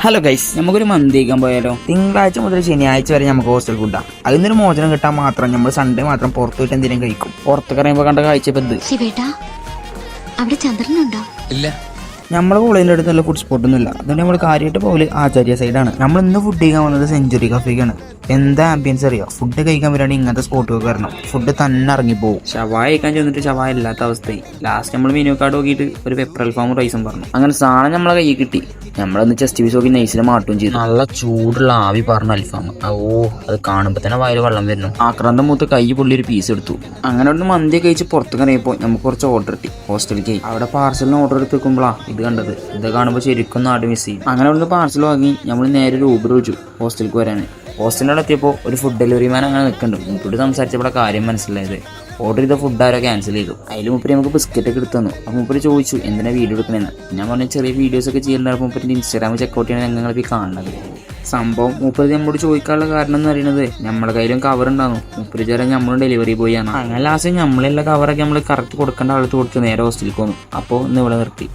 Hello guys, നമുക്കൊരു മന്തി കഴിക്കാൻ പോയാലോ? തിങ്കളാഴ്ച മുതൽ ശനിയാഴ്ച വരെ നമുക്ക് ഹോസ്റ്റൽ ഫുഡാണ്. അതിനൊരു മോചനം കിട്ടാൻ മാത്രം നമ്മൾ സൺഡേ മാത്രം പുറത്തു പോയിട്ട് എന്തെങ്കിലും കഴിക്കും. പുറത്ത് കറിയുമ്പോൾ കണ്ട കാഴ്ച ശിവേട്ടാ, അവിടെ ചന്ദ്രനുണ്ടോ? ഇല്ല. നമ്മുടെ കോളേജിൻ്റെ അടുത്ത് നല്ല ഫുഡ് സ്പോട്ടൊന്നും ഇല്ല. അതുകൊണ്ട് നമ്മൾ കാര്യമായിട്ട് പോലെ ആചാര്യ സൈഡാണ്. നമ്മൾ ഇന്ന് ഫുഡ് കഴിക്കാൻ വന്നത് സെഞ്ചുറി കഫേക്കാണ്. എന്താ ആംബിയൻസ് അറിയോ? ഫുഡ് കഴിക്കാൻ വരാണെങ്കിൽ ഇങ്ങനത്തെ സ്പോട്ടൊക്കെ വരണം. ഫുഡ് തന്നെ ഇറങ്ങിപ്പോവും. ഷവായ കഴിക്കാൻ ചെന്നിട്ട് ഷവായ ഇല്ലാത്ത അവസ്ഥയായി. ലാസ്റ്റ് നമ്മൾ മെനു കാർഡ് നോക്കിയിട്ട് ഒരു പെപ്പർ അൽഫാമും റൈസും പറഞ്ഞു. അങ്ങനെ സാധനം നമ്മളെ കയ്യിൽ കിട്ടി. നമ്മളൊന്ന് ചെസ്റ്റ് പീസ് നോക്കി നൈസിനെ മാറ്റുകയും ചെയ്തു. നല്ല ചൂടുള്ള ആവി പറഞ്ഞ അൽഫാം. അത് കാണുമ്പോൾ തന്നെ വയറ് വെള്ളം വരുന്നു. ആക്രാന്തം മൂത്ത് കൈ പൊള്ളി ഒരു പീസ് എടുത്തു. അങ്ങനെ ഒന്ന് മന്തി കഴിച്ച് പുറത്ത് കറിയപ്പോൾ നമുക്ക് കുറച്ച് ഓർഡർ കിട്ടി. ഹോസ്റ്റലിലേക്ക് അവിടെ പാർസലിന് ഓർഡർ എടുത്ത് വെക്കുമ്പോഴാണ് ഇത് കണ്ടത്. ഇത് കാണുമ്പോൾ ശരിക്കും നാട് മിസ് ചെയ്യും. അങ്ങനെ ഒന്ന് പാർസൽ വാങ്ങി നമ്മൾ നേരെ ഒരു ഊബർ വിളിച്ചു ഹോസ്റ്റലിലേക്ക് വരാൻ. ഹോസ്റ്റലിനോട് എത്തിയപ്പോൾ ഒരു ഫുഡ് ഡെലിവറി മാൻ അങ്ങനെ നിൽക്കുന്നുണ്ട്. മുമ്പോട്ട് സംസാരിച്ചപ്പോൾ കാര്യം മനസ്സിലായത് ഓർഡർ ചെയ്ത ഫുഡ് ആരോ ക്യാൻസൽ ചെയ്തു. അതിൽ മുപ്പര് നമുക്ക് ബിസ്ക്കറ്റ് ഒക്കെ എടുത്തു തന്നു. അപ്പോൾ മുപ്പര് ചോദിച്ചു എന്തിനാ വീഡിയോ എടുക്കണമെന്ന്. ഞാൻ പറഞ്ഞ ചെറിയ വീഡിയോസൊക്കെ ചെയ്യുന്നുണ്ടായപ്പോൾ മുപ്പര് ഇൻസ്റ്റാഗ്രാമിൽ ചെക്കൗട്ട് ചെയ്യണ ഞങ്ങളിപ്പോൾ ഈ കാണുന്നത്. സംഭവം മുപ്പര് നമ്മളോട് ചോദിക്കാനുള്ള കാരണം എന്ന് പറയുന്നത് നമ്മുടെ കയ്യിലും കവർ ഉണ്ടാകും. മുപ്പര് ചേരാൻ നമ്മളും ഡെലിവറി ബോയ് ആണ്. അങ്ങനെ ലാസ്റ്റ് നമ്മളെല്ലാം കവറൊക്കെ നമ്മൾ കറക്റ്റ് കൊടുക്കേണ്ട ആളത്ത് കൊടുത്ത് നേരെ ഹോസ്റ്റലിലേക്ക് വന്നു. അപ്പോൾ ഇന്ന് ഇവിടെ നിർത്തി.